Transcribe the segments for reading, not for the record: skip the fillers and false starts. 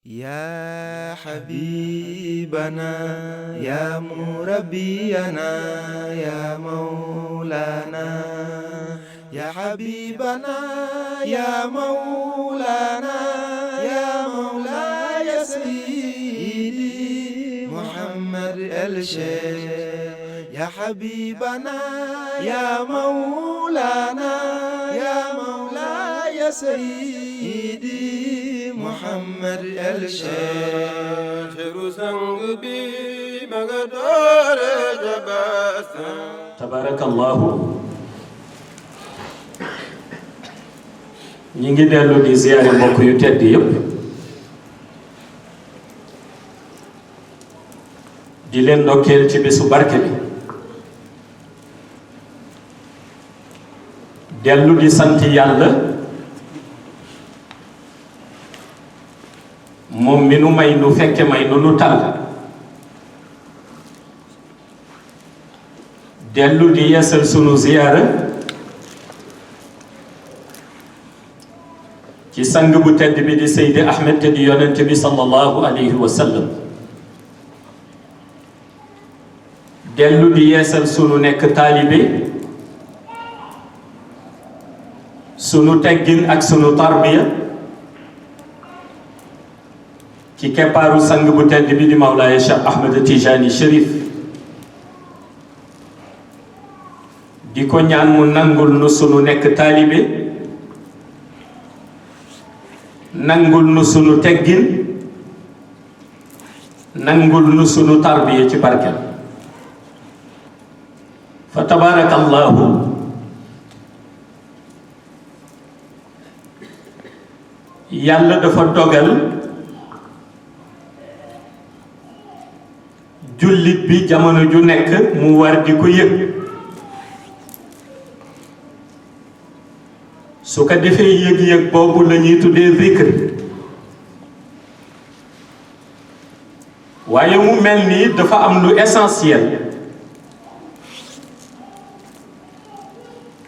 يا حبيبنا يا مربينا يا مولانا يا حبيبنا يا مولانا يا مولاي سيدي محمد الشيخ يا حبيبنا يا مولانا يا مولاي سيدي محمد الشيخ رسنگ بي مغدور جباس تبارك الله ñi ngi dellu di ziyaare mbokk yu tedd yépp di leen ndokkeel ci bésu barke bi dellu di sant yàlla moom mi nu may nu fekke may nu tal dellu di yeesal sunu ziyaara ci sang bu tedd bi di Seydi Ahmed te di yonent bi sallallahu alayhi wa sallam dellu di yeesal sunu nekk taalibe sunu teggin ak sunu tarbiya ci keppaaru sang bu tedd bi di Mawlaaya Cheikh Ahmed Tijani Chérif di ko ñaan mu nangul nu sunu nekk taalibe nangul nu sunu teggin nangul nu sunu tarbiya ci barkel fa tabarakallahu yàlla dafa dogal jullit bi jamono ju nekk mu war di ko yëg su ko defee yëg-yëg boobu la ñuy tuddee zikr waaye mu mel ni dafa am lu essentiel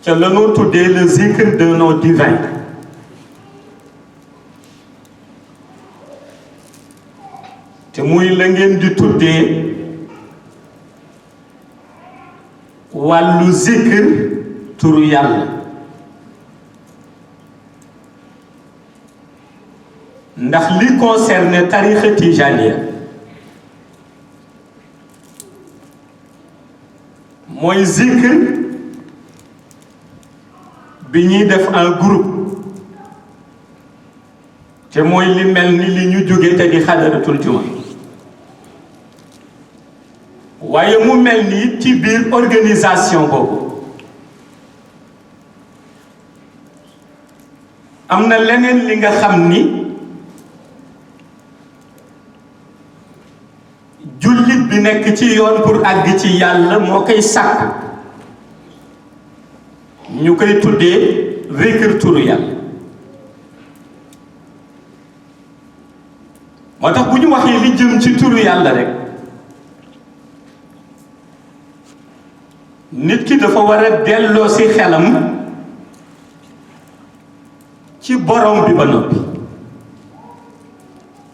ca la ñu tuddee le zikr d'un nom divin te muy la ngeen di tuddee wàllu zikr turu yàlla ndax li concerne tarixa tijaniya mooy zikr bi ñuy def en groupe te mooy li mel ni li ñu jóge te di xadaratul juma waaye mu mel ni ci biir organisation boobu am na leneen li nga xam ni jullit bi nekk ci yoon pour àgg ci yàlla moo koy sàkk ñu koy tuddee zikr turu yàlla moo tax bu ñu waxee li jëm ci turu yàlla rek nit ki dafa war a delloo ci xelam ci borom bi ba noppi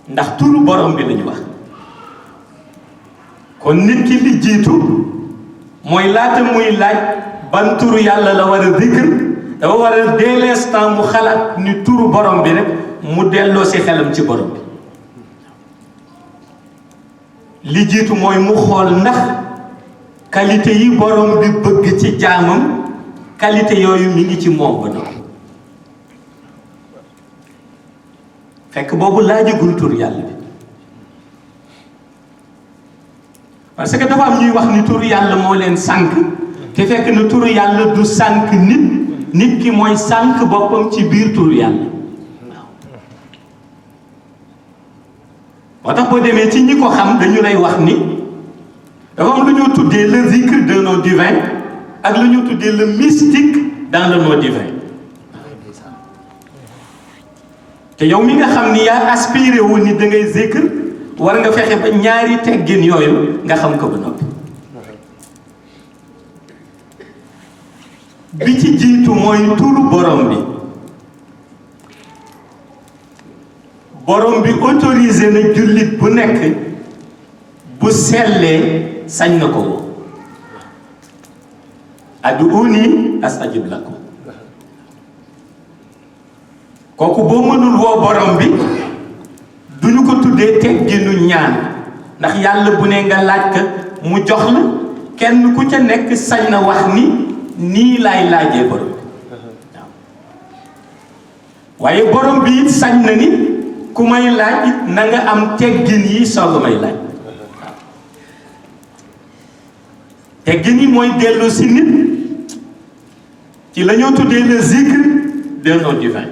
ndax turu borom bi lañu wax kon nit ki li jiitu mooy laata muy laaj ban turu yàlla la war a zikr dafa war a dès l'instant mu xalaat ni turu borom bi rek mu delloo ci xelam ci borom bi li jiitu mooy mu xool ndax qualité yi borom bi bëgg ci jaamam qualité yooyu mi ngi ci moom ba noppi fekk boobu laajagul tur yàlla bi parce que dafa am ñuy wax ni turu yàlla moo leen sànk te fekk na turu yàlla du sànk nit ki mooy sànk boppam ci biir turu yàlla moo tax boo demee ci ñi ko xam dañu lay wax ni dafa am lu ñu tuddee le zikr d'un nom divin ak lu ñu tuddee le mystique dans le nom divin te yow mi nga xam ni yaa aspiré wu ni da ngay zikr war nga fexe ba ñaari teggin yooyu nga xam ko ba noppi bi ci jiitu mooy turu borom bi borom bi autorisé na jullit bu nekk bu sellee sañ na ko woo ad'uuni astajib lakum kooku boo mënul woo borom bi duñu ko tuddee tegginu ñaan ndax yàlla bu ne nga laaj ka mu jox la kenn ku ca nekk sañ na wax ni nii laay laajee borom bi waaye borom bi it sañ na ni ku may laaj na nga am teggin yi soog may laaj teggin yi mooy dellu si nit ci la ñoo tuddee le zikr d'un nom divin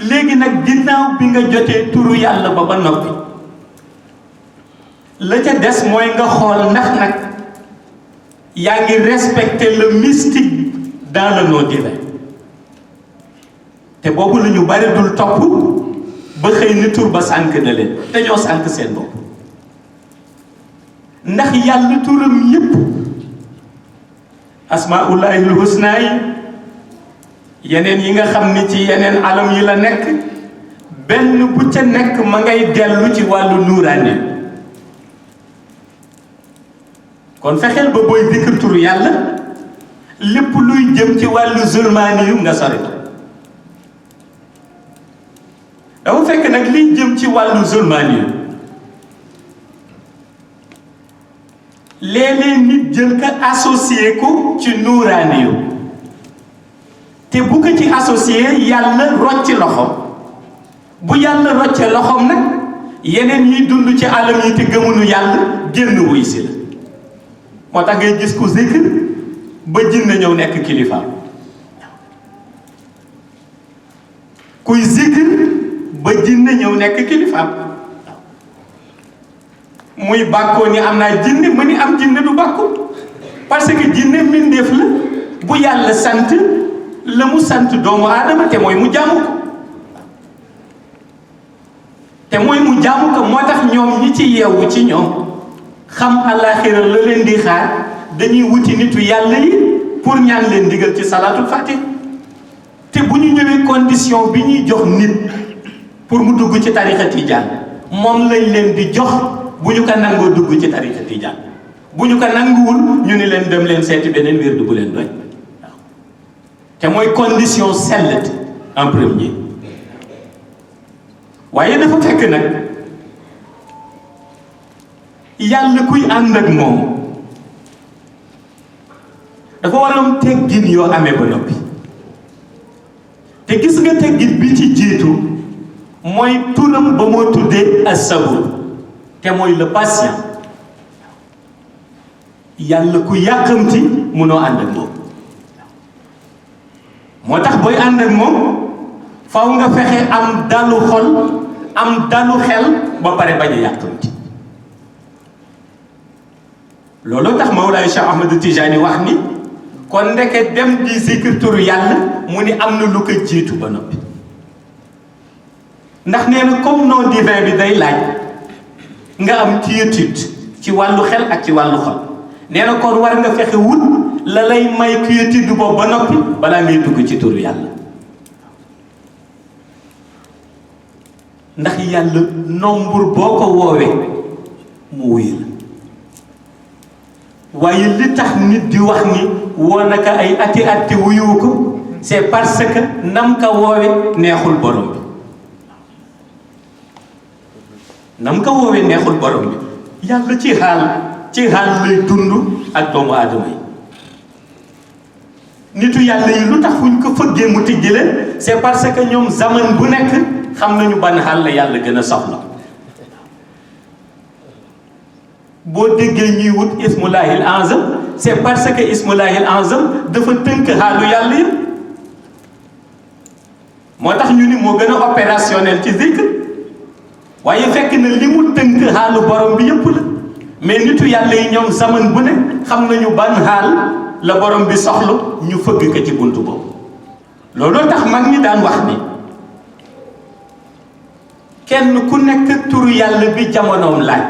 léegi nag ginnaaw bi nga jotee turu yàlla ba noppi la ca des mooy nga xool ndax nag yaa ngi respecter le mystique dans le nom divin te boobu la ñu bari dul topp ba xëy ni tur ba sànk na leen te ñoo sànk seen bopp ndax yàlla turam yépp asmaullahil husna yi yeneen yi nga xam ni ci yeneen alam yi la nekk benn bu ca nekk ma ngay dellu ci wàllu nuuraani kon fexeel ba booy dikk turu yàlla lépp luy jëm ci wàllu zulmaani yu nga sori dafa fekk nag liy jëm ci wàllu zulmaani yu léeg-léeg nit jël ko associé ko ci nuuraani yu te bu ko ci associé yàlla rocci loxoom bu yàlla roccee loxoom nag yeneen yiy dund ci alam yi te gëmunu yàlla génn wuy si la moo tax ngay gis ku zikr ba jinne ñëw nekk kilifa kuy zikr ba jinne ñëw nekk kilifa muy bàkkoo ni am naa jinne mu ni am jinne du bàkku parce que jinne mbindeef la bu yàlla sant la mu sant doomu aadama te mooy mu jaamu ko moo tax ñoom ñi ci yeewu ci ñoom xam àllaaxira la leen di xaar dañuy wuti nitu yàlla yi pour ñaan leen digal ci salaatul fatih te bu ñu ñëwee condition bi ñuy jox nit pour mu dugg ci tarixa tijaan moom lañ leen di jox bu ñu ko nangoo dugg ci tarixa tijaan bu ñu ko nanguwul ñu ni leen dem leen seeti beneen wér du bu leen doy te mooy condition sellet en premier waaye dafa fekk nag yàlla kuy ànd ak moom dafa waroon teggin yoo amee ba noppi te gis nga teggin bi ci jiitu mooy turam ba moo tuddee as-sabur te mooy le patient yàlla ku yàkkamti munoo ànd ak moom moo tax booy ànd ak moom faw nga fexe am dalu xol am dalu xel ba pare bañ a yàkkamti looloo tax Mawlaay Cheikh Ahmad Tijani wax ni kon ndeke dem di zikr turu yàlla mu ni am na lu ko jiitu ba noppi ndax nee na comme nom divin bi day laaj nga am quiétude ci wàllu xel ak ci wàllu xol nee na kon war nga fexe wut la lay may quiétude boobu ba noppi balaa ngay dugg ci turu yàlla ndax yàlla nombre boo ko woowee mu wuyu la waaye li tax nit di wax ni woo naka ay ati ati wuyu ko c'est parce que nam ka woowe neexul borom bi nam ka woowe neexul borom bi yàlla ci xaal lay dund ak doomu aadama yi nitu yàlla yi lu tax fuñ ko fëggee mu tijji leen c'est parce que ñoom zaman bu nekk xam nañu ban xaal la yàlla gën a soxla boo déggee ñuy wut ismullahil azam c'est parce que ismullahil azam dafa tënk xaalu yàlla yëpp moo tax ñu ni moo gën a opérationnel ci zikr waaye fekk na li mu tënk xaalu borom bi yëpp la mais nitu yàlla yi ñoom zaman bu ne xam nañu ban xaal la borom bi soxla ñu fëgg ko ci buntu boobu looloo tax mag ñi daan wax ni kenn ku nekk turu yàlla bi jamonoom laaj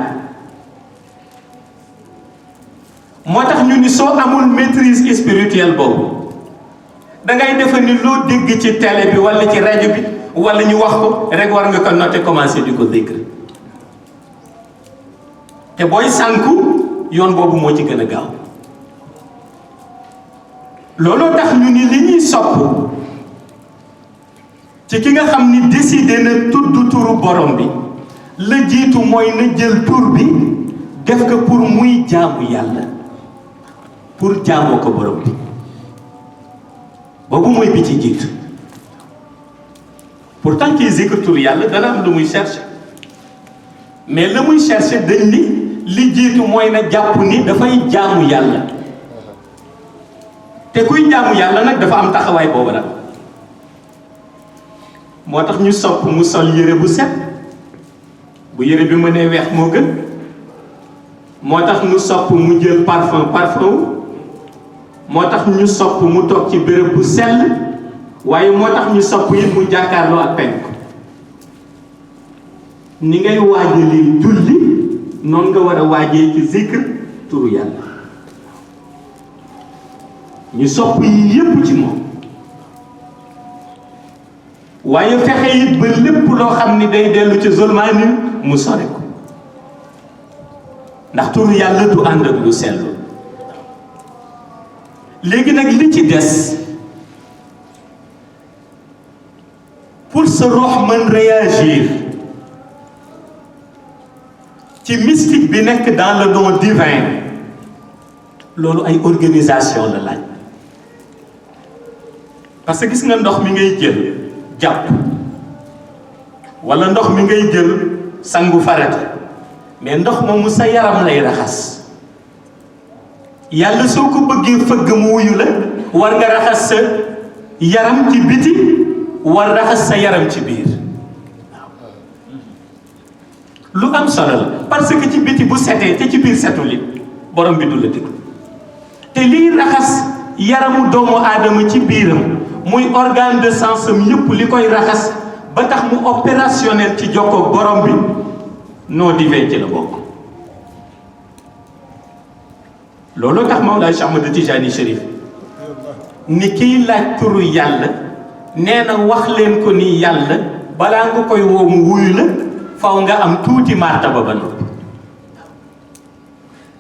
moo tax ñu ni soo amul maîtrise spirituelle boobu dangay defe ni loo dégg ci télé bi wala ci rajo bi wala ñu wax ko rek war nga ko noter commencer di ko dégg te booy sànku yoon boobu moo ci gën a gaaw looloo tax ñu ni li ñuy sopp ci ki nga xam ni décidé na tudd turu borom bi la jiitu mooy na jël tur bi def ko pour muy jaamu yàlla pour jaamoo ko borom bi boobu mooy bi ci jiitu pourtant kii zikr tur yàlla dana am lu muy chercher mais la muy chercher dañ ni li jiitu mooy na jàpp ni dafay jaamu yàlla te kuy jaamu yàlla nag dafa am taxawaay boobu nag moo tax ñu sopp mu sol yére bu set bu yére bi mënee weex moo gën moo tax ñu sopp mu jël parfum moo tax ñu sopp mu toog ci béréb bu sell waaye moo tax ñu sopp it mu jàkkaarloo ak penku ni ngay waajalee julli noonu nga war a waajee ci zikr turu yàlla ñu sopp yi yépp ci moom waaye fexe it ba lépp loo xam ni day dellu ci zulmaani mu sore ko ndax turu yàlla du ànd ak lu sellu léegi nag li ci des pour sa rox mën réagir ci mystique bi nekk dans le don divin loolu ay organisation la laaj parce que gis nga ndox mi ngay jël jàpp wala ndox mi ngay jël sangu farata mais ndox moomu sa yaram lay raxas yàlla soo ko bëggee fëgg mu wuyu la war nga raxas sa yaram ci biti war raxas sa yaram ci biir lu am solo la parce que ci biti bu setee te ci biir setul it borom bi du la déglu te liy raxas yaramu doomu aadama ci biiram muy organe de sens am yëpp li koy raxas ba tax mu opérationnel ci jokkoo borom bi noo divin ci la bokk looloo tax Mawlaay Cheikh Ahmad Tijani Chérif ni kiy laaj turu yàlla nee na wax leen ko ni yàlla balaa nga koy woo mu wuyu la faw nga am tuuti martaba ba noppi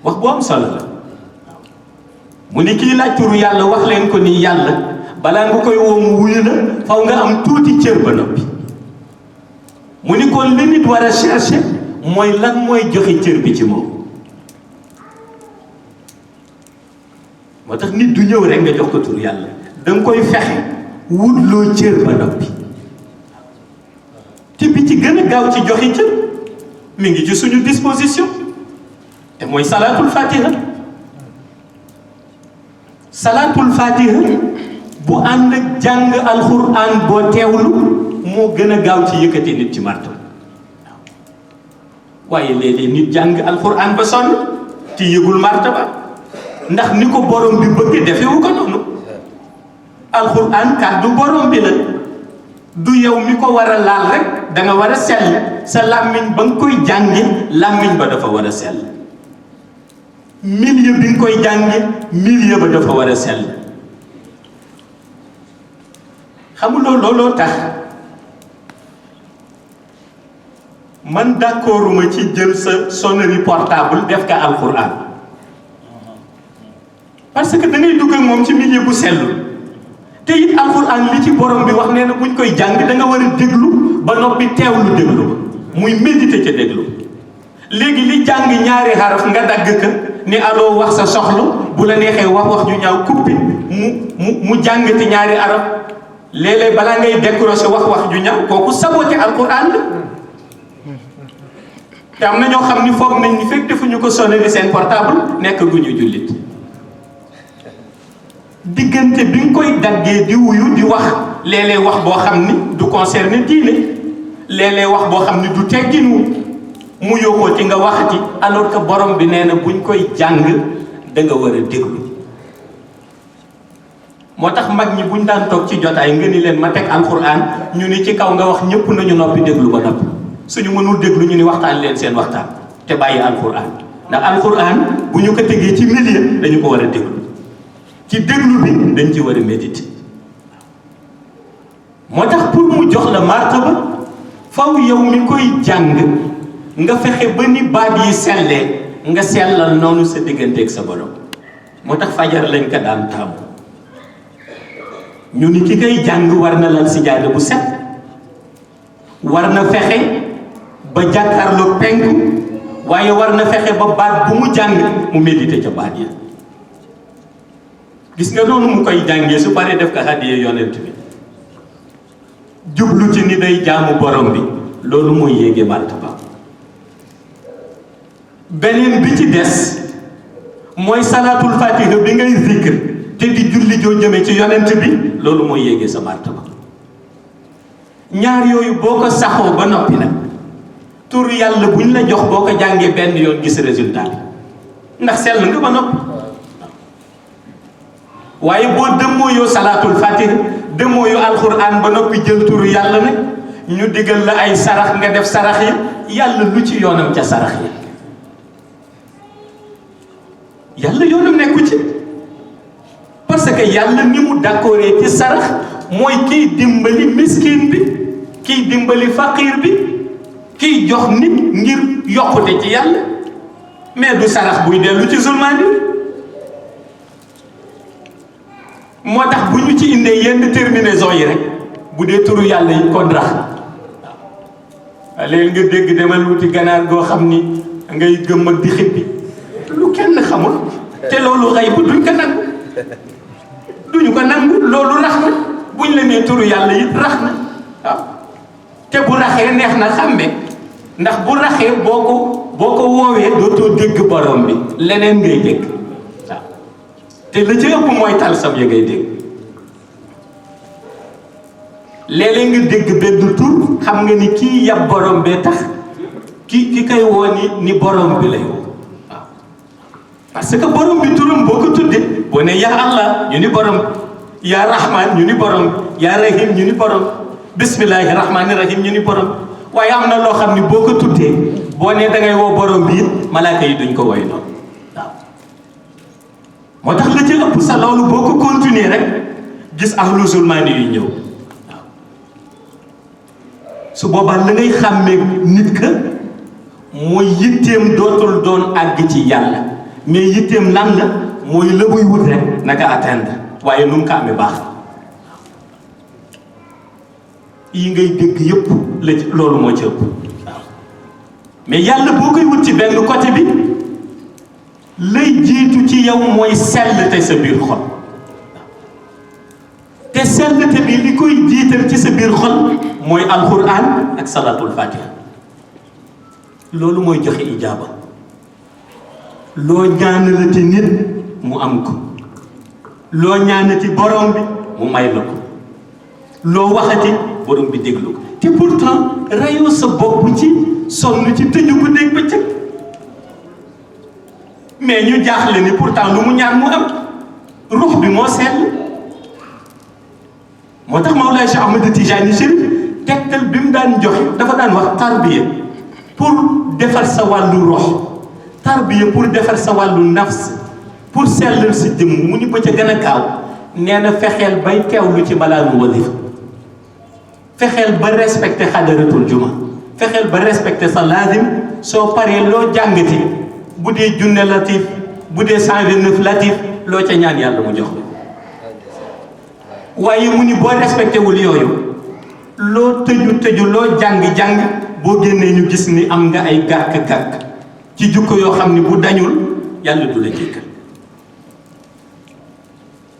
wax bu am solo la mu ni kiy laaj turu yàlla wax leen ko ni yàlla balaa nga koy woo mu wuyu la faw nga am tuuti cër ba noppi mu ni kon li nit war a chercher mooy lan mooy joxe cër bi ci moom moo tax nit du ñëw rek nga jox ko tur yàlla da nga koy fexe wutloo cër ba noppi te bi ci gën a gaaw ci joxe cër mi ngi ci suñu disposition te mooy salaatul fatiha salaatul fatiha bu ànd ak jàng alxuraan boo teewlu moo gën a gaaw ci yëkkati nit ci marto waaye léeg-léeg nit jàng alxuraan ba sonn te yëgul martaba ndax ni ko borom bi bëgg defewu ko noonu alxuraan kàddu borom bi la du yow mi ko war a laal rek da nga war a sell sa làmmiñ ba nga koy jàngi làmmiñ ba dafa war a sell milieu bi nga koy jàngi milieu ba dafa war a sell xamuloo looloo tax man d'accorduma ci jël sa sonnerie portable def ka alxuraan parce que da ngay dugg ak moom ci milieu bu sellu te it alxuraan li ci borom bi wax nee na buñ koy jàng da nga war a déglu ba noppi teewlu déglu ba muy méditer ca déglu léegi li jàng ñaari xaraf nga dagg ka ni aloo wax sa soxla bu la neexee wax ju ñaaw kuppi mu jàng ci ñaari araf léeg-léeg balaa ngay décrocher wax ju ñaaw kooku saboté alxuraan la te am na ñoo xam ni foog nañ ni fekk defuñu ko sonné ni seen portable nekk gu ñu jullit diggante bi nga koy daggee di wuyu di wax léeg-léeg wax boo xam ni du concerné diine léeg-léeg wax boo xam ni du tegginu mu yóbboo ci nga waxati alors que borom bi nee na buñ koy jàng da nga war a déglu moo tax mag ñi buñ daan toog ci jotaay nga ni leen ma teg alxuraan ñu ni ci kaw nga wax ñëpp nañu noppi déglu ba noppi suñu mënul déglu ñu ni waxtaan leen seen waxtaan te bàyyi alxuraan ndax alxuraan bu ñu ko tegee ci milieu dañu ko war a déglu ci déglu bi dañ ci war a méditer moo tax pour mu jox la martaba faw yow mi koy jàng nga fexe ba ni baat yi sellee nga sellal noonu sa digganteeg sa borom. moo tax fajar lañ ko daan taamu ñu ni ki koy jàng war na lal sijaada bu set, war na fexe ba jàkkaarloo penku, waaye war na fexe ba baat bu mu jàng mu méditer ca baat ya. gis nga noonu mu koy jàngee su paree def ko hadiya yonent bi jublu ci ni day jaamu borom bi, loolu mooy yéege martaba. beneen bi ci des mooy salaatul fatiha bi ngay zikr te di julli joo jëme ci yonent bi, loolu mooy yéege sa martaba. ñaar yooyu boo ko saxoo ba noppi nag tur yàlla buñ la jox boo ko jàngee benn yoon gis résultat bi ndax sell nga ba noppi. waaye boo dëmmooyoo salaatul fatiha dëmmooyoo alquran ba noppi jël turu yàlla nag ñu digal la ay sarax nga def sarax yi, yàlla lu ci yoonam ca sarax yi? yàlla yoonam nekku ci, parce que yàlla ni mu d'accordé ci sarax mooy kiy dimbali miskin bi, kiy dimbali faqir bi, kiy jox nit ngir yokkute ci yàlla, mais du sarax buy dellu ci zulmaani. moo tax bu ñu ci indee yenn terminaison yi rek bu dee turu yàlla yi kon rax léegi nga dégg demal wuti ganaar goo xam ni ngay gëm ak di xippi lu kenn xamul, te loolu xëy bu duñ ko nangu, duñu ko nangu, loolu rax na. buñ la nee turu yàlla it rax na waaw, te bu raxee neex na xàmme, ndax bu raxee boo ko woowee dootoo dégg borom bi, leneen ngay dégg waaw, te la ci ëpp mooy talsam ya ngay dégg. léeg-léeg nga dégg benn tur xam nga ni kii yab borom bee tax ki koy woo ni borom bi lay woo waaw, parce que borom bi turam boo ko tuddee boo ne yaa Allah ñu ni borom, yaa Rahman ñu ni borom, yaa Rahim ñu ni borom, bismillahi rahmani rahim ñu ni borom. waaye am na loo xam ni boo ko tuddee boo ne da ngay woo borom bi it malaaka yi duñ ko woy noonu waaw. moo tax la ci ëpp sa loolu boo ko continuer rek gis ahlu zulmaani yu ñëw waaw. su boobaa la ngay xàmmee nit ka mooy yitteem dootul doon àgg ci yàlla, mais yitteem lan la mooy la muy wut rek naka atteindre, waaye nu mu ko amee baax. yi ngay dégg yëpp la ci loolu moo ci ëpp waaw, mais yàlla boo koy wut ci benn côté bi lay jiitu ci yow mooy sellte sa biir xol, te sellte bi li koy jiital ci sa biir xol mooy alquran ak salatul fatiha. loolu mooy joxe ijaaba. loo ñaanalati nit mu am ko, loo ñaanati borom bi mu may la ko, loo waxati borom bi déglu ko. te pourtant rayoo sa bopp ci sonn ci tëju ko dégg bëccëg, mais ñu jaaxle ni pourtant lu mu ñaan mu am, ruux bi moo sell. moo tax Mawlaay Cheikh Ahmed Tijani Chérif tegtal bi mu daan joxe dafa daan wax tarbiya pour defar sa wàllu ruux, tarbiya pour defar sa wàllu nafs, pour sellal sa jëmm. mu ni ba ca gën a gaaw nee na fexeel bay teewlu ci mbalaanu wasifa, fexeel ba respecté xadaratul juma, fexeel ba respecté sa laazim. soo paree loo jàngati bu dee junne latif, bu dee 129 latif, loo ca ñaan yàlla mu jox la. waaye mu ni boo respecté wul yooyu loo tëju loo jàng boo génnee ñu gis ni am nga ay gàkk-gàkk ci jukko yoo xam ni bu dañul yàlla du la jéggal.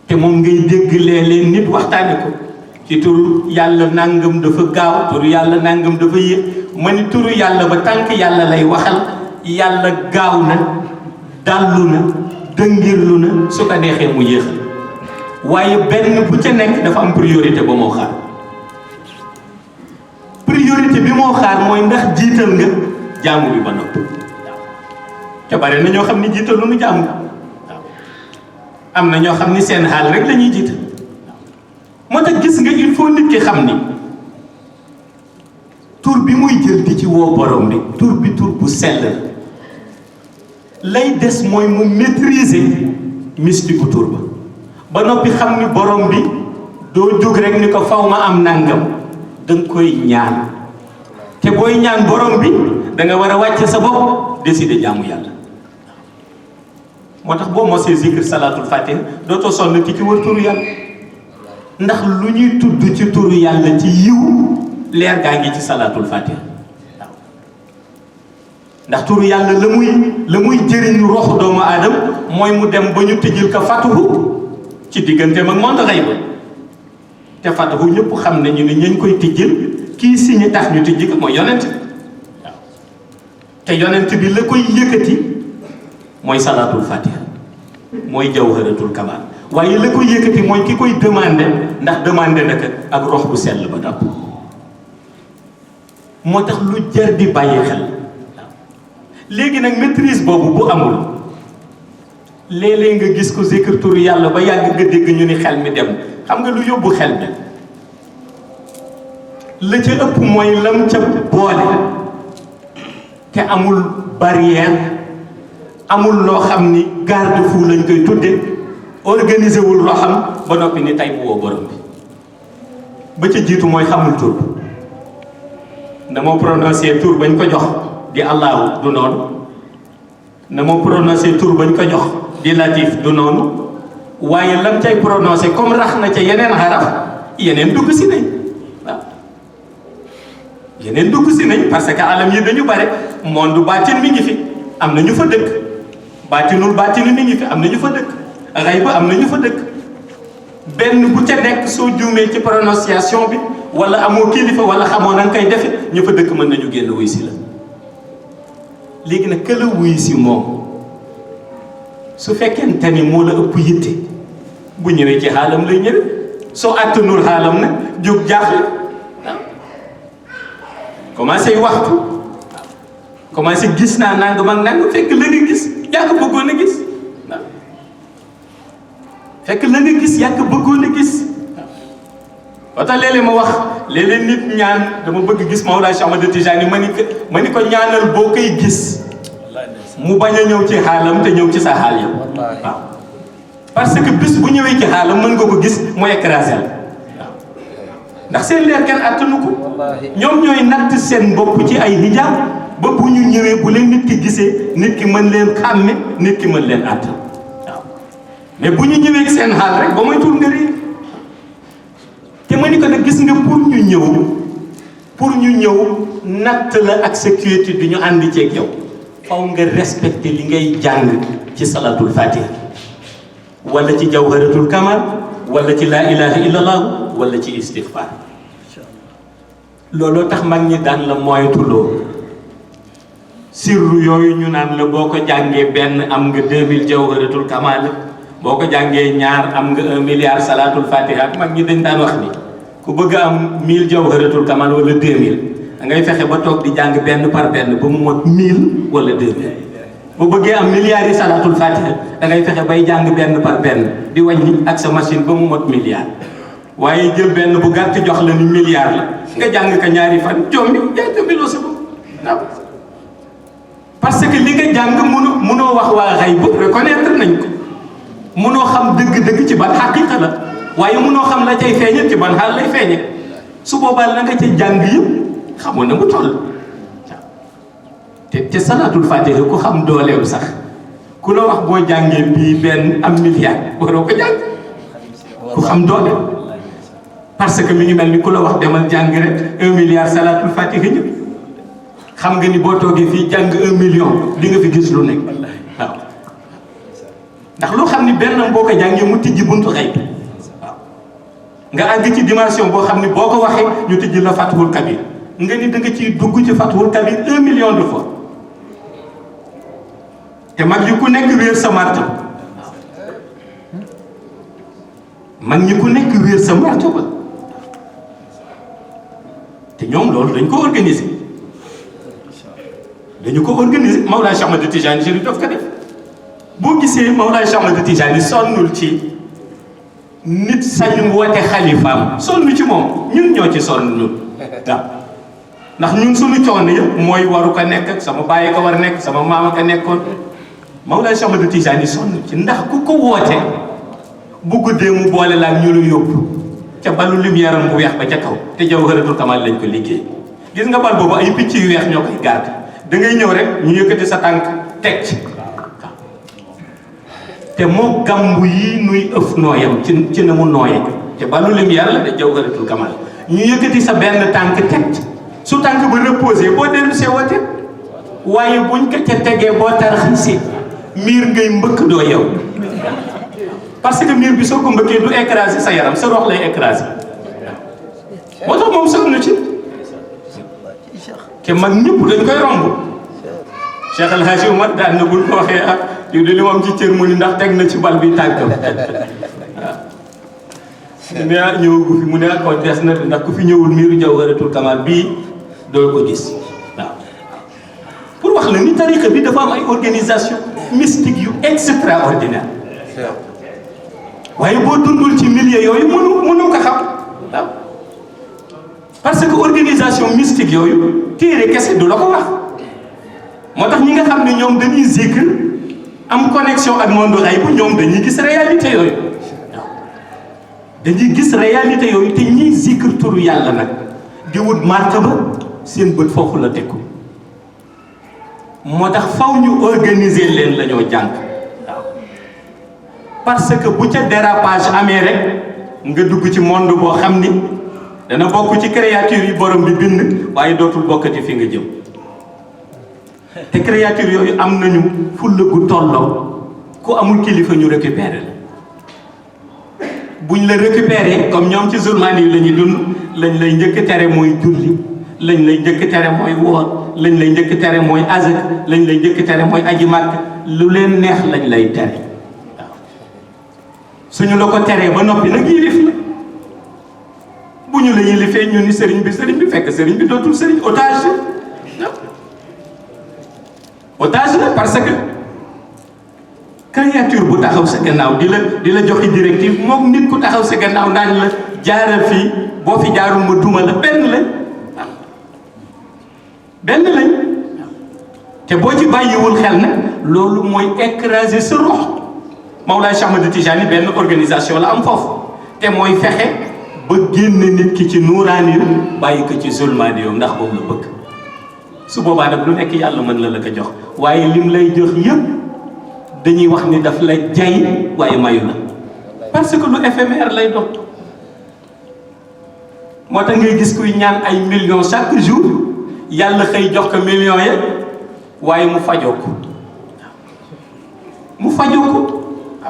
te moom ngay dégg léeg-léeg nit waxtaane ko ci turu yàlla nangam dafa gaaw, turu yàlla nangam dafa yéex. ma ni turu yàlla ba tànk yàlla lay waxal, yàlla gaaw na, dallu na, dëngirlu na, su ko neexee mu yéexal. waaye benn bu ca nekk dafa am priorité ba moo xaar. priorité bi moo xaar mooy ndax jiital nga jaamu bi ba noppi. te bare na ñoo xam ni jiital lu nu jaamu. am na ñoo xam ni seen xaal rek la ñuy jiital. moo tax gis nga il faut nit ki xam ni tur bi muy jël di ci woo borom bi tur bu sell lay des mooy mu maîtriser mystique bu tur ba noppi xam ni borom bi doo jóg rek ni ko faw ma am nangam danga koy ñaan te booy ñaan borom bi da nga war a wàcce sa bopp décider jaamu yàlla moo tax boo mosee zikr salaatul fatiha dootoo sonn ci wër turu yàlla ndax lu ñuy tudd ci turu yàlla ci yiw leer gaa ngi ci salaatul fatiha waaw ndax turu yàlla la muy jëriñ roxu doomu aadama mooy mu dem ba ñu tëjil ko fatuhu ci digganteem ak monde xayb te fatuhu ñëpp xam nañu ne ñañ koy tijjil kii si ñu tax ñu tijji ko mooy yonent waaw te yonent bi la koy yëkkati mooy salaatul fatiha mooy jawharatul kamal waaye la koy yëkkati mooy ki koy demandé ndax demandé na ko ak rox bu sell ba dàpp moo tax lu jar di bàyyi xel waaw léegi nag maîtrise boobu bu amul léeg-léeg nga gis ko zikr turu yàlla ba yàgg nga dégg ñu ni xel mi dem xam nga lu yóbbu xel mi la ca ëpp mooy lam ca boole te amul barrière amul loo xam ni garde-fou lañ koy tudde organisé wul loo xam ba noppi ni tey mu woo borom bi ba ca jiitu mooy xamul tur na moo prononcé tur bañ ko jox di allahu du noonu na moo prononcé tur bañ ko jox di latif du noonu waaye lam cay prononcé comme rax na ca yeneen xaraf yeneen dugg si nañ waaw yeneen dugg si nañ parce que alam yi dañu bare monde baatin mi ngi fi am na ñu fa dëkk baatinul baatini mi ngi fi am na ñu fa dëkk xay ba am na ñu fa dëkk benn bu ca nekk soo juumee ci prononciation bi wala amoo kilifa wala xamoo na nga koy defe ñu fa dëkk mën nañu génn wuy si la léegi nag këla wuy si moom su fekkente ni moo la ëpp yitte bu ñëwee ci xaalam lay ñëwee soo àttanul xaalam nag jóg jaaxle waaw commencé waxtu commencé gis naa nangam ak nangam fekk la nga gis yaa ko bëggoon a gis waaw fekk la nga gis yaa ko bëggoon a gis waaw tax léeg-léeg ma wax léeg-léeg nit ñaan dama bëgg gis Mawlaa Cheikh Ahmad Tijani ma ni ko ñaanal boo koy gis mu bañ a ñëw ci xaalam te ñëw ci sa xaal yow waaw parce que bis bu ñëwee ci xaalam mën nga ko gis mu écrasé la waaw ndax seen leer kenn attanu ko ñoom ñooy natt seen bopp ci ay hijab ba bu ñu ñëwee bu leen nit ki gisee nit ki mën leen xàmme nit ki mën leen àtt waaw mais bu ñu ñëwee seen xaal rek ba mooy tur nga réer te ma ni ko nag gis nga pour ñu ñëw natt la ak sécurité du ñu ànd ceeg yow faw nga respecté li ngay jàng ci salatul fatiha wala ci jawharatul kamal wala ci laa ilaha illallah wala ci istighfar looloo tax mag ñi daan la moytuloo sirru yooyu ñu naan la boo ko jàngee benn am nga 2000 jawharatul kamal boo ko jàngee ñaar am nga 1 milliard salatul fatiha mag ñi dañ daan wax ni ku bëgg a am 1000 jawharatul kamal wala 2000 da ngay fexe ba toog di jàng benn par benn ba mu mot 1000 wala 2000 bu bëggee am milliards yi salatul fatiha da ngay fexe bay jàng benn par benn di wàññi ak sa machine ba mu mot milliard waaye jël benn bu gàtt jox la ni milliard la nga jàng ka ñaari fan jombi yaa jombiloo sa bopp waaw parce que li nga jàng mënoo wax waa xay bu reconnaître nañ ko mënoo xam dëgg-dëgg ci ban xaqiqa la waaye mënoo xam la cay feeñal ci ban xaal lay feeñe su boobaa la nga ca jàng yëpp xamoon na mu toll te salatul fatiha ku xam dooleem sax ku la wax boo jàngee bii benn am milliard waroo ko jàng ku xam doole parce que mi ngi mel ni ku la wax demal jàng rek 1 milliard salatul fatiha ñëpp xam nga ni boo toogee fii jàng 1 million li nga fi gis lu nekk waaw ndax loo xam ni benn boo ko jàngee mu tijji buntu xëy waaw nga àgg ci dimension boo xam ni boo ko waxee ñu tijji la Fathul Kabir nga ni da nga ciy dugg ci Fathul Kabir 1 million de fois te mag yi ku nekk wéer sa marto mag ñi ku nekk wéer sa marto ba te ñoom loolu dañ ko organiser dañu ko organiser Mawlaa Cheikh Ahmad Tijani Chérif daf ko def boo gisee Mawlaa Cheikh Ahmad Tijani sonnul ci nit sañ woote xalifaam sonn ci moom ñun ñoo ci sonn ñun waaw ndax ñun suñu coono yëpp mooy waru ko nekk ak sama bàyyi ko war nekk sama maama ko nekkoon Mawlaa Cheikh Ahmad Tijani sonn ci ndax ku ko woote bu guddee mu boole laa ñu lu yóbbu ca balu lumière am bu weex ba ca kaw te Jawharatul Kamal lañ ko liggéey. gis nga bal boobu ay picc yu weex ñoo koy garde da ngay ñëw rek ñu yëkkati sa tànk teg ci te moo gàmbu yi nuy ëf nooyam ci na mu nooyee te balu lumière la de Jawharatul Kamal ñu yëkkati sa benn tànk teg ci su tànk ba reposé boo dellu see wate waaye buñ ko ca tegee boo tarxiisee miir ngay mbëkk doo yow parce que miir bi soo ko mbëkkee du écraser sa yaram sa rox lay écraser moo tax moom sonn ci te mag ñëpp dañ koy romb Cheikh El Hadji Omar daan na bul ko waxee ah yow de li mu am ci cër mu ni ndax teg na ci bal bi tànkam waaw mu ne ah ñëwagu fi mu ne ah kon des na ndax ku fi ñëwul miiru Jawharatul Kamal bii doo ko gis waaw pour wax la ni tariqa bi dafa am ay organisation mystique yu extraordinaire waaye boo dundul ci milieu yooyu mënu ko xam waaw parce que organisation mystique yooyu téere kese du la ko wax moo tax ñi nga xam ne ñoom dañuy zikr am connexion ak monde ray bu ñoom dañuy gis réalité yooyu waaw dañuy gis réalité yooyu te ñiy zikr turu yàlla nag di wut martaba seen bët foofu la tegu moo tax faw ñu organiser leen la ñoo jàng waaw parce que bu ca dérapage amee rek nga dugg ci monde boo xam ni dana bokk ci créature yi borom bi bind waaye dootul bokkati fi nga jëm te créature yooyu am nañu fulla gu tolloo ku amul kilifa ñu récupérer la buñ la récupérer comme ñoom ci zulmaan yi la ñuy dund lañ lay njëkk tere mooy julli lañ lay njëkk tere mooy woor lañ lay njëkk tere mooy azak lañ lay njëkk tere mooy aji màkk lu leen neex lañ lay tere waaw suñu la ko teree ba noppi nag yilif la bu ñu la yilifee ñu ni sëriñ bi fekk sëriñ bi dootul sëriñ otage la otage la parce que créature bu taxaw sa gannaaw di la joxe directive moom nit ku taxaw sa gannaaw naan la jaaral fii boo fi jaarul ma duma la benn lañ te boo ci bàyyiwul xel nag loolu mooy écraser sa rox Mawlaay Cheikh Ahmad Tijani benn organisation la am foofu te mooy fexe ba génne nit ki ci nuuraani bàyyi ko ci zulmaani yow ndax boobu la bëgg su boobaa nag lu nekk yàlla mën la ko jox waaye lim lay jox yëpp dañuy wax ni daf la jay waaye mayu la parce que lu éphémère lay doon moo tax ngay gis kuy ñaan ay millions chaque jour yàlla xëy jox ko millions ya waaye mu fajoo ko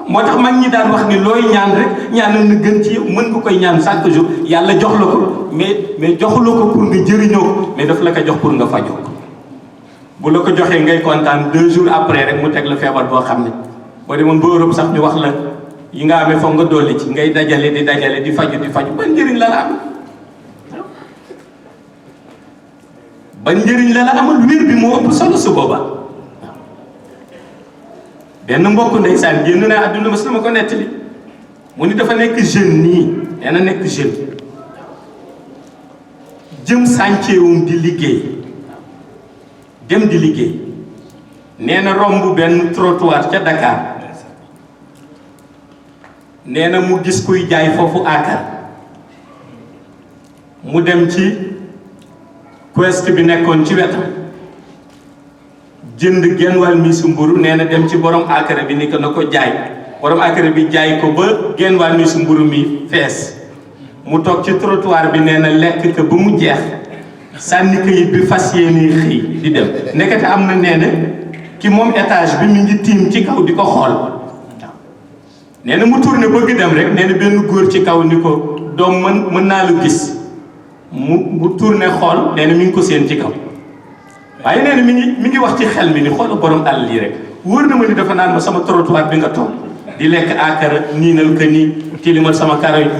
moo tax mag ñi daan wax ni looy ñaan rek ñaanal na gën ci yow mën nga koy ñaan chaque jour yàlla jox la ko mais joxu la ko pour nga jëriñoo ko mais daf la ko jox pour nga fajoo ko bu la ko joxee ngay kontaan 2 jours après rek mu teg la feebar boo xam ne boo demoon ba Europe sax ñu wax la yi nga amee foog nga dolli ci ngay dajale di faju ban njëriñ la am ban njëriñ la amul wér bi moo ëpp solo su boobaa benn mbokk ndeysaan génn naa àdduna ma sama ko nettali mu ni dafa nekk jeune nii nee na nekk jeune jëm sànceewum di liggéey nee na romb benn trottoir ca Dakar nee na mu gis kuy jaay foofu akar mu dem ci kiosque bi nekkoon ci wetam jënd genn wàll mi su mburu nee na dem ci borom akara bi ni ko na ko jaay borom akara bi jaay ko ba genn wàll mi su mburu mi fees mu toog ci trottoir bi nee na lekk ko ba mu jeex sànni kayit bi fas yéene xëy di dem nekkate am na nee na ki moom étage bi mi ngi tiim ci kaw di ko xool nee na mu tourné bëgg dem rek nee na benn góor ci kaw ni ko doom mën naa lu gis mu tourné xool nee na mi ngi ko seen ci kaw waaye nee na mi ngi wax ci xel mi ni xoolal borom àll yi rek wóor na ma ni dafa naan ma sama trottoir bi nga toog di lekk akara niinal ka nii tilimal sama karo yi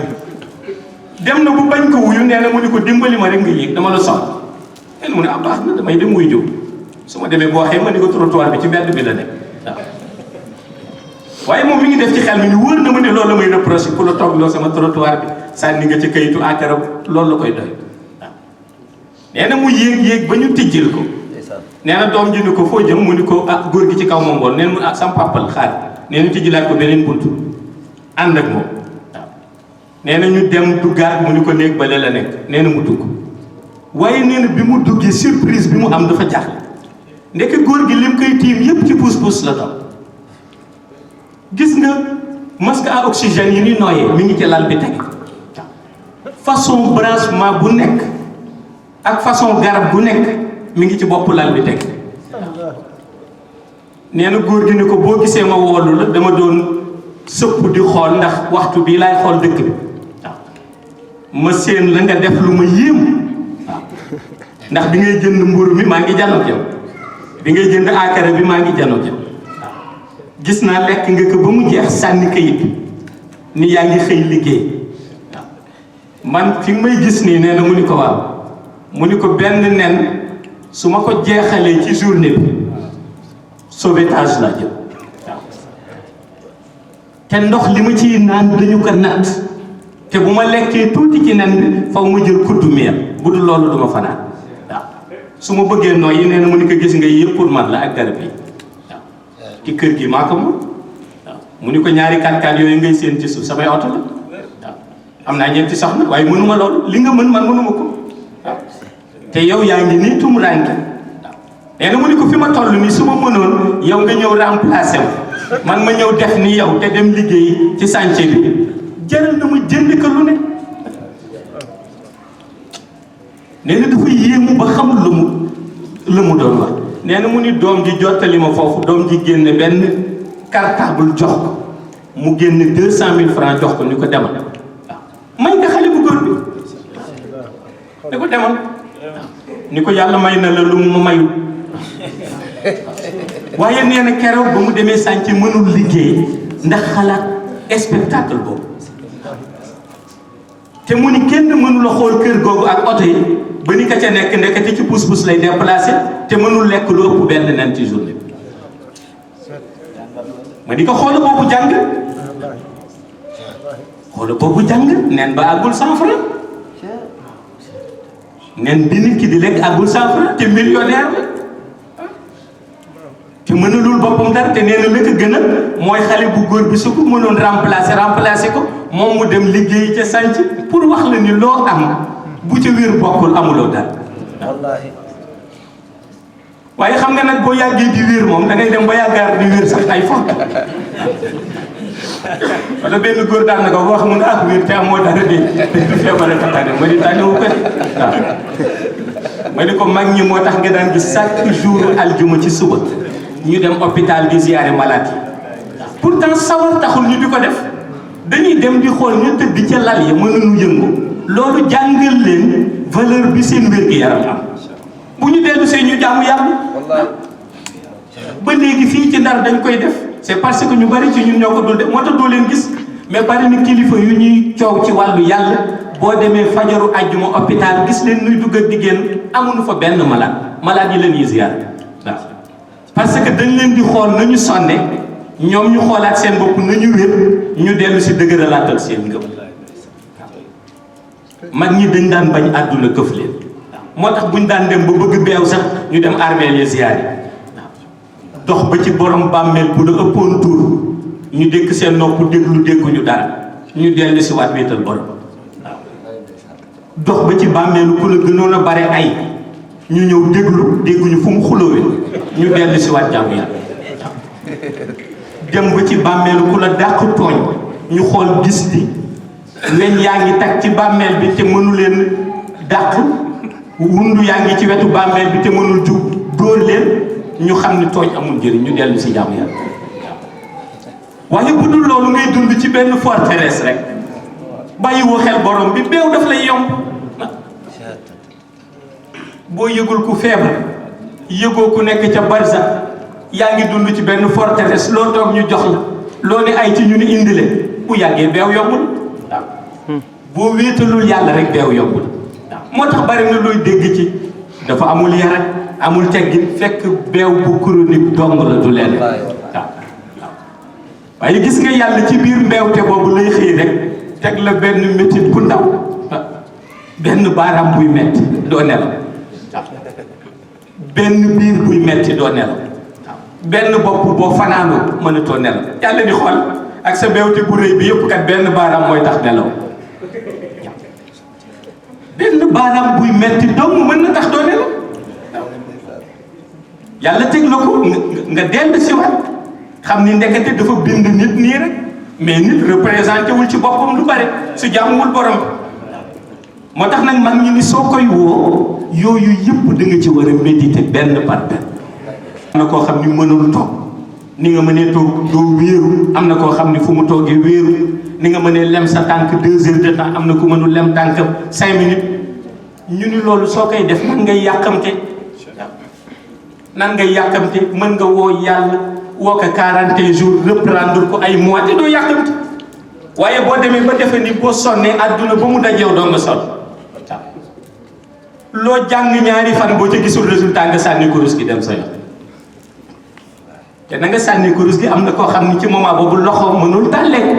dem na bu bañ ko wuyu nee na mu ni ko dimbali ma rek nga yéeg dama la soxla nee na mu ne baax na damay dem wuy jóg su ma demee boo waxee ma ni ko trottoir bi ci mbedd bi la nekk waaw waaye moom mi ngi def ci xel mi ni wóor na ma ni loolu la may reproché ku la toog loo sama trottoir bi sànni nga ci kayitu akara loolu la koy doy waaw nee na mu yéeg ba ñu tijjil ko nee na doom ji ni ko foo jëm mu ni ko ah góor gi ci kaw moom bool nee na mu sam pàppal xaar nee na tijjilaat ko beneen buntu ànd ak moom waaw nee na ñu dem duggaat mu ni ko néeg bale la nekk nee na mu dugg waaye nee na bi mu duggee surprise bi mu am dafa jaaxle ndekk góor gi lim koy tiim yépp ci pousse-pousse la doon gis nga masque à oxygène yi ni nooyee mi ngi ci lal bi tege façon branchement bu nekk ak façon garab bu nekk mi ngi ci bopp lal bi tege nee na góor gi ni ko boo gisee ma woolu la dama doon sëpp di xool ndax waxtu bii laay xool dëkk bi waaw ma séen la nga def lu ma yéem waaw ndax bi ngay jënd mburu mi maa ngi janoog yow bi ngay jënd akara bi maa ngi janoog yow gis naa lekk nga ko ba mu jeex sànni kayit ni yaa ngi xëy liggéey waaw man fi may gis nii nee na mu ni ko waaw mu ni ko benn nen su ma ko jeexalee ci journée bi sauvetage la jël waaw te ndox li ma ciy naan dañu ko natt te bu ma lekkee tuuti ci nen bi faw ma jël kuddu meew bu dul loolu duma fanaan waaw su ma bëggee nooy yi nee na mu ni ko gis nga yëpp pour man la ak garab yi waaw ci kër gi maa ko moom waaw mu ni ko ñaari kàttan yooyu ngay séen ci suuf samay oto la waaw am naa ñeenti soxna waaye mënuma loolu li nga mën man mënuma ko waaw te yow yaa ngi nii tumuraanke nee na mu ni ko fi ma toll nii su ma mënoon yow nga ñëw remplacer man ma ñëw def ni yow te dem liggéey ci chantier bi jaral na ma jënd ko lu ne nee na dafa yéemu ba xamul lu mu doon wax nee na mu ni doom ji jottali ma foofu doom ji génne benn cartable jox ko mu génne 200 000 francs jox ko ni ko demal waaw may nga xale bu góor bi ni ko demal ni ko yàlla may na la lu mu mayu waaye nee na keroog ba mu demee sànci mënul liggéey ndax xalaat spectacle boobu te mu ni kenn mënula xool kër googu ak oto yi ba ni ka ca nekk ndekete ci pousse-pousse lay déplacé te mënul lekk lu ëpp benn nen ci journée bi ma di ko xoola boobu jàng nen ba àggul 100 francs nen bi nit ki di lekk àggul 100 francs te millionnaire la te mënalul boppam dara te nee na la ko gënal mooy xale bu góor bi su ko mënoon remplacer ko moom mu dem liggéey ca sànc pour wax la ni loo am bu ca wér bokkul amuloo dara wallaahi waaye xam nga nag boo yàggee di wér moom da ngay dem ba yàggaar di wér sax ay font wala benn góor daan na ko wax mun ak wér te amoo dara de te du feebar a tane ma di tane wu ko waaw ma di ko mag ñi moo tax nga daan gis chaque jour aljuma ci suba ñu dem hôpital di ziyaare malade yi pourtant sawar taxul ñu di ko def dañuy dem di xool ñu tëdd ca lal ya mënuñu yëngu loolu jàngal leen valeur bi seen wér-gi-yaram am bu ñu dellu see ñu jaamu yàlla ba léegi fii ci Ndar dañ koy def c'est parce que ñu bari ci ñun ñoo ko dul def moo tax doo leen gis mais bari na kilifa yu ñuy coow ci wàllu yàlla boo demee fajaru àjjuma hôpital gis leen nuy dugg ak di génn amuñu fa benn malade yi leen yi ziyaare waaw parce que dañ leen di xool nañu sonne ñoom ñu xoolaat seen bopp nañu wér ñu dellu si dëgëralaatal seen ngëm mag ñi dañ daan bañ àdduna këf leen moo tax buñ daan dem ba bëgg beew sax ñu dem armeel ya ziyaar yi dox ba ci borom bàmmeel bu la ëppoon tur ñu dékk seen nopp déglu dégguñu dara ñu dellu si waat wéetal borom waaw dox ba ci bàmmeelu ku la gënoon a bare ay ñu ñëw dégguñu fu mu xulóowe ñu dellu si waat jàmm yàlla dem ba ci bàmmeelu ku la dàq tooñ ñu xool gis di weñ yaa ngi tag ci bàmmeel bi te mënu leen dàq wundu yaa ngi ci wetu bàmmeel bi te mënul jug dóor leen ñu xam ni tooñ amul njëriñ ñu dellu si jàmm yàlla waaye bu dul loolu ngay dund ci benn forteresse rek bàyyiwoo xel borom bi beew daf lay yomb boo yëgul ku feebar yëgoo ku nekk ca barza yaa ngi dund ci benn forteresse loo toog ñu jox la loo ne ay ci ñu ni indi leen bu yàggee beew yombul waaw boo wéetalul yàlla rek beew yombul waaw moo tax bari na looy dégg ci dafa amul yarat amul teggin fekk beew bu chronique dong la du leen waaw waaye gis nga yàlla ci biir mbeewte boobu lay xëy rek teg la benn métit bu ndaw benn baaraam buy metti doo nelaw benn biir buy metti doo nelaw benn bopp boo fanaanoo mënatoo nelaw yàlla di xool ak sa mbeewte bu rëy bi yëpp kat benn baaraam mooy tax nelaw benn baaraam buy metti dong mën na tax doone la yàlla teg la ko nga dellu si waat xam ni ndekete dafa bind nit nii rek mais nit représenté wul ci boppam lu bare su jaamuwul borom moo tax nag mag ñi ni soo koy woo yooyu yëpp da nga ci war a méditer benn par benn. am na koo xam ni mënul toog ni nga mënee toog doo wéeru am na koo xam ni fu mu toogee wéeru ni nga mënee lem sa tànk 2 heures de temps am na ku mënul lem tànk 5 minutes ñu ni loolu soo koy def nan ngay yàkkamte nan ngay yàkkamte mën nga woo yàlla woo ko 41 jours reprendre ko ay mois te doo yàkkamte waaye boo demee ba defe ni boo sonnee àdduna ba mu dajeew doo nga sonn waaw loo jàng ñaari fan boo ca gisul résultat nga sànni kurus gi dem sa yoon te na nga sànni kurus gi am na koo xam ni ci moment boobu loxo mënul tàlleeku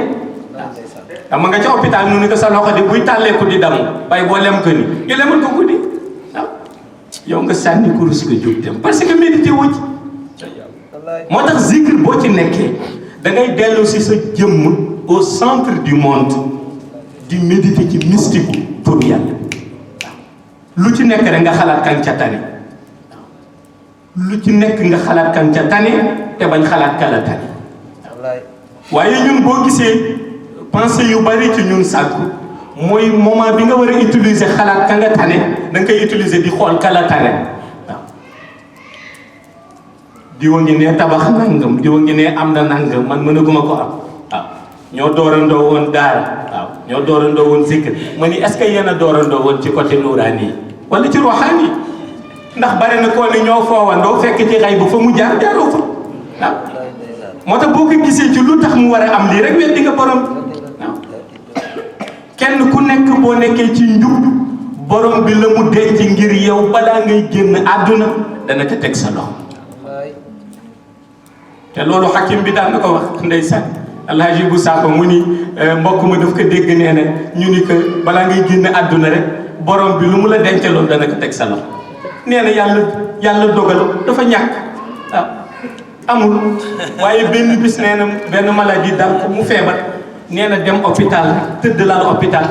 waaw ma nga ca hôpital nu ni ko sa loxo di buy tàlleeku di damu bay boo lem ko ni ñu lemal ko guddi waaw yow nga sànni kurus ko jóg dem parce que médité wu ci moo tax zikr boo ci nekkee da ngay dellu si sa jëmm au centre du monde di méditer ci mystique pour yàlla lu ci nekk rek nga xalaat kan ca tane lu ci nekk nga xalaat kan ca tane te bañ xalaat kala tane waaye ñun boo gisee pensée yu bari ci ñun sàkku mooy moment bi nga war a utiliser xalaat ka nga tane da nga koy utiliser di xool kala tane waaw diwa ngi ne tabax nangam diwa ngi ne am na nangam man mënaguma ko am waaw ñoo doorandoo woon daara waaw ñoo doorandoo woon zikr ma ni est-ce que yéen a doorandoo woon ci côté nuuraani yi wala ci ruuxaani yi ndax bari na koo ne ñoo foowandoo fekk ci xay bu fa mu jaar jaaroo fa waaw moo tax boo ko gisee ci lu tax mu war a am lii rek weddi nga borom waaw kenn ku nekk boo nekkee ci njub borom bi la mu denc ngir yow balaa ngay génn àdduna dana ko teg sa loxo te loolu xakim bi daan na ko wax ndeysaan alhaji bu saako mu ni mbokk ma daf ko dégg nee na ñu ni que balaa ngay génn àdduna rek borom bi lu mu la dencaloon dana ko teg sa loxo nee na yàlla dogal dafa ñàkk waaw amul waaye benn bis nee na benn maladie dal ko mu feebar nee na dem hôpital tëdd laal hôpital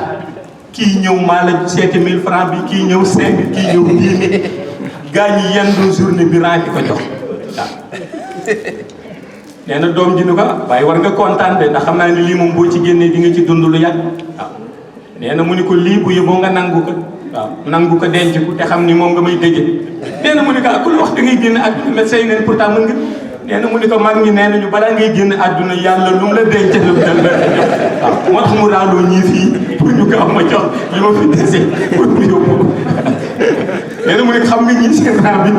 kii ñëw maa la seeti 1000 francs bi kii ñëw 5000 kii ñëw 10 000 gaa ñi yendu journée bi ren di ko jox waaw nee na doom ji ni ko waaye war nga kontaan de ndax xam naa ni lii moom boo ci génnee di nga ci dund lu yàgg waaw nee na mu ni ko lii bu yëboo nga nangu ko waaw nangu ko denc ko te xam ni moom nga may dëgge nee na mu ni ko ku la wax da ngay génn àdduna médecin yi neen pourtant mën nga nee na mu ni ko mag ñi nee nañu balaa ngay génn àdduna yàlla lu mu la denc lu mu dal waaw moo tax mu raaloo ñii fii pour ñu gaaw ma jox li ma fi dese pour mu yóbbu ko nee na mu ne xam nga ñii seen raa bi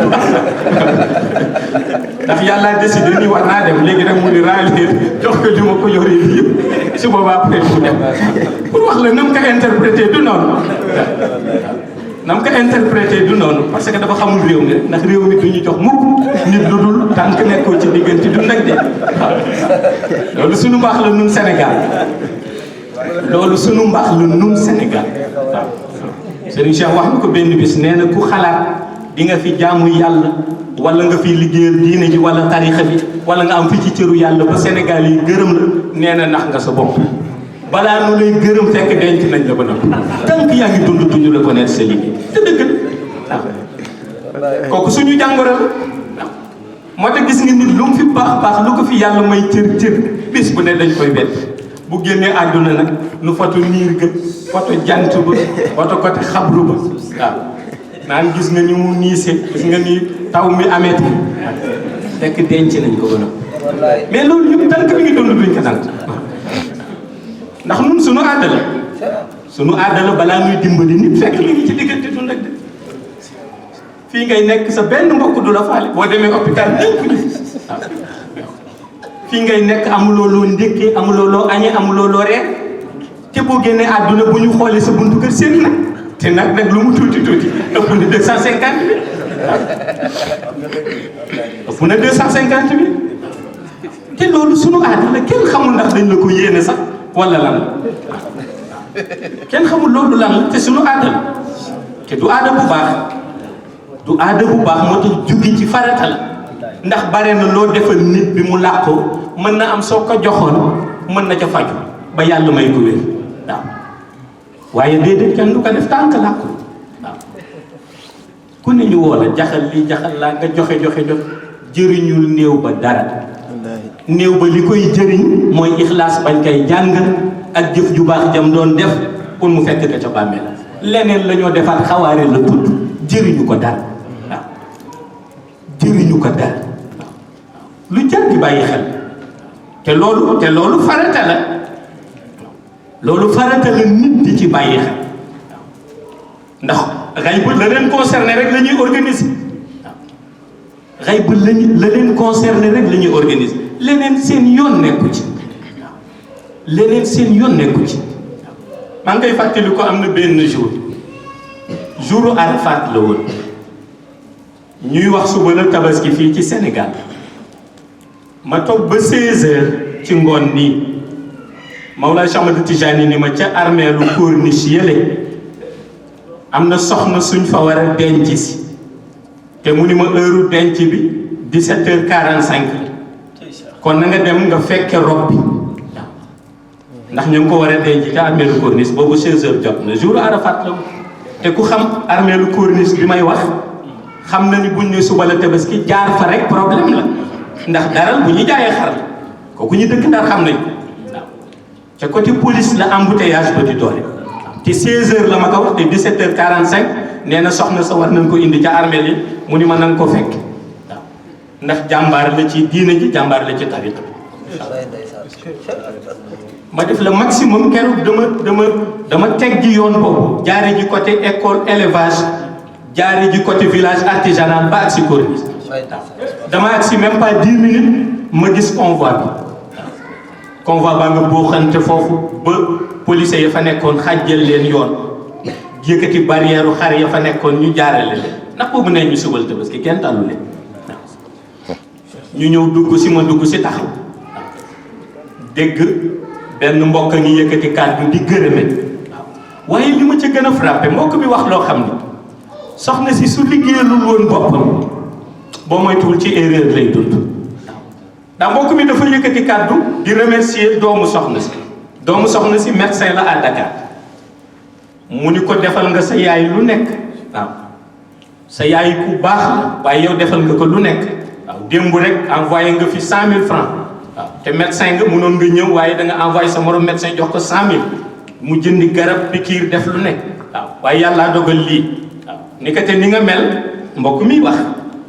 ndax yàlla décidé ni war naa dem léegi nag mu ni raa leen jox ko li ma ko yoree bi yëpp su boobaa après mu dem pour wax la na mu ko interprété du noonu na mu ko interprété du noonu parce que dafa xamul réew mi ndax réew mi du ñu jox mukk nit lu dul tànk nekkoo ci diggante du nag de waaw loolu suñu mbaax la nun Sénégal loolu suñu mbaax la nun Sénégal waaw Serigne Cheikh wax na ko benn bis nee na ku xalaat di nga fi jaamu yàlla wala nga fi liggéeyal diine ji wala tarixa bi wala nga am fi ci cëru yàlla ba Sénégal yi gërëm la nee na nax nga sa bopp balaa nu lay gërëm fekk denc nañ la ba noppi tant que yaa ngi dund duñu reconnaître sa liggéey te dëgg waaw kooku suñu jàngoro la moo tax gis nga nit lu mu fi baax baax lu ko fi yàlla may cër bis bu ne dañ koy wet bu génnee àdduna nag nu foto niir ga foto jant ba foto côté xabru ba waaw naan gis nga ni mu niise gis nga ni taw mi ameeti fekk denc nañ ko ba noppi mais loolu yëpp tant que mi ngi dund duñ ko sant ndax nun suñu aada la balaa muy dimbali nit fekk li ngi ci diggante dund ak de fii ngay nekk sa benn mbokk du la faale boo demee hôpital ñëpp ñu waaw fii ngay nekk amuloo loo ndékkee amuloo loo añee amuloo loo reer te boo génnee àdduna bu ñu xoolee sa buntu kër seen nag te nag lu mu tuuti ëpp na 250 000 ëpp na 250 000 te loolu sunu aada la kenn xamul ndax dañ la ko yéene sax wala lan kenn xamul loolu lan la te sunu aada la te du aada bu baax moo tax jóge ci farata la ndax bare na loo defal nit bi mu làqoo mën na am soo ko joxoon mën na ca faju ba yàlla may ko wér waaw waaye déedéet kenn du ko def tànk làqu ku ne ñu woo la jaxal lii jaxal laa nga joxe jëriñul néew ba dara. néew ba li koy jëriñ mooy ixlaas bañ koy jàng ak jëf ju baax jam doon def pour mu fekk ka ca bàmmeel leneen la ñoo defaat xawaare la tudd jëriñu ko dara waaw jëriñu ko dara lu jar di bàyyi xel te loolu farata la loolu farata la nit di ci bàyyi xel ndax xay bu la leen concerné rek la ñuy organiser xay bu la leen concerné rek la ñuy organiser leneen seen yoon nekku ci leneen seen yoon nekku ci maa ngi koy fàttali ko am na benn jouru Arafat la woon ñuy wax suba la tabaski fii ci Sénégal ma toog ba 16h ci ngoon nii Mawlaa Cheikh Ahmad Tijani ni ma ca armeelu Corniche yële am na soxna suñ fa war a denc si te mu ni ma heure denc bi 17h45 kon na nga dem nga fekke rob bi ndax ñu ngi ko war a denc ca armeelu Corniche boobu 16h jot na jour Arafat la te ku xam armeelu Corniche bi may wax xam na ni buñ ne suba la tabaski jaar fa rek problème la ndax daral bu ñu jaayee xar la kooku ñu dëkk Ndar xam nañ waaw ca côté police la embouteillage ba di doole te 16h la ma ko wax te 17h45 nee na soxna sa war nañ ko indi ca armeel yi mu ni ma nanga ko fekk waaw ndax jàmbaar la ci diina ji jàmbaar la ci tariqa ma def le maximum keroog dama teg ji yoon boobu jaare ji côté école élevage jaare ji côté village artisanal ba ak si Corniche dama ak si même pas 10 minutes ma gis convoi baa nga booxante foofu ba policiers ya fa nekkoon xàjjal leen yoon yëkkati barrière xar ya fa nekkoon ñu jaarale leen ndax boobu nee ñu subal tabaski kenn tàllu leen ñu ñëw dugg si ma dugg si taxaw dégg benn mbokk a ngi yëkkati kàddu di gërëme waaye li ma ca gën a frappé mbokk bi wax loo xam ni soxna si su liggéeyalul woon boppam boo moytuwul ci erreur lay dund ndax mbokk mi dafa yëkkati kàddu di remercier doomu soxna si médecin la à Dakar mu ni ko defal nga sa yaay lu nekk waaw sa yaay ku baax la waaye yow defal nga ko lu nekk waaw démb rek envoyé nga fi 100 000 francs waaw te médecin nga mënoon nga ñëw waaye da nga envoyé sa morom médecin jox ko 100 000 mu jëndi garab pikiir def lu nekk waaw waaye yàllaa dogal lii waaw ni ko te ni nga mel mbokk mi wax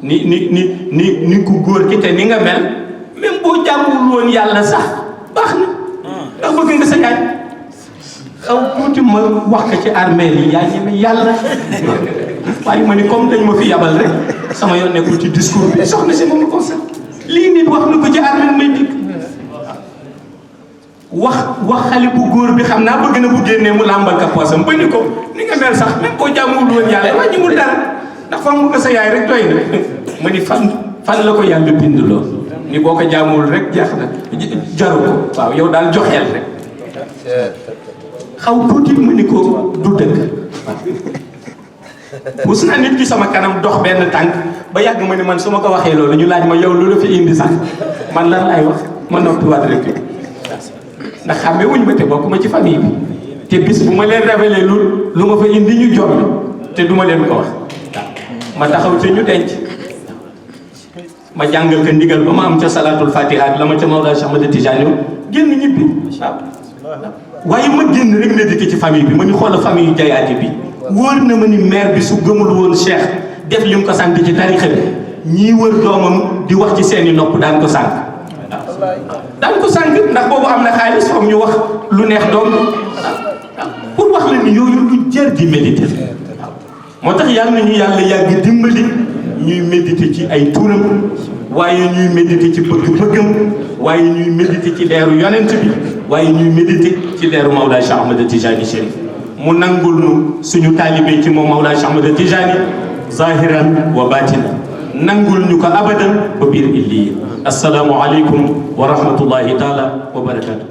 ni ku góor ki te ni nga mel même boo jàppul woon yàlla sax baax na ndax bëgg nga sa yaay xaw tuuti ma wax ko ci armée yi yaa ñeme yàlla waaye ma ni comme dañ ma fi yabal rek sama yoon nekkul ci discours bi soxna si moom concerne lii nit wax na ko ci armée may dikk wax xale bu góor bi xam naa bëgg na bu génnee mu làmbal ka poosam ba ni ko ni nga mel sax même boo jàmmul woon yàlla waa ñimul dara ndax fan mu nga sa yaay rek doy na ma ni fan la ko yàlla bind lool ni boo ko jàmmul rek jeex na jaru ko waaw yow daal joxeel rek xaw tuuti mu ni ko du dëgg mus naa nit ki sama kanam dox benn tànk ba yàgg ma ni man su ma ko waxee loolu ñu laaj ma yow lu la fi indi sax man lan laay wax ma noppiwaat rek ndax xàmme wuñ ma te bokk ma ci famille bi te bis bu ma leen révélé lu ma fa indi ñu jot te duma leen ko wax ma taxaw te ñu denc ma jàngal ko ndigal ba ma am ca salatul fatiha ak la ma ca Mawlaa Cheikh Ahmad Tijani génn ñibbi waaye ma génn rek médité ci famille bi ma ñu xoolal famille yu jayaati bi wóor na ma ni mère bi su gëmul woon Cheikh def li mu ko sant ci tarixa bi ñii wër doomam di wax ci seeni nopp daan ko sànq daan ko sànq ndax boobu am na xaalis foog ñu wax lu neex doom pour wax la ni yooyu lu jar di méditer moo tax yàlla na ñu yàlla yàgg dimbali ñuy méditer ci ay turam waaye ñuy méditer ci bëgg-bëggam waaye ñuy méditer ci leeru yonent bi waaye ñuy méditer ci leeru Mawlaa Cheikh Ahmad Tijani Chérif mu nangul nu suñu taalibe ci moom Mawlaa Cheikh Ahmad Tijani zahiran wa batinan nangul ñu ko abadan ba biir illiya assalaamu aleykum wa rahmatullahi taala wa barakatuh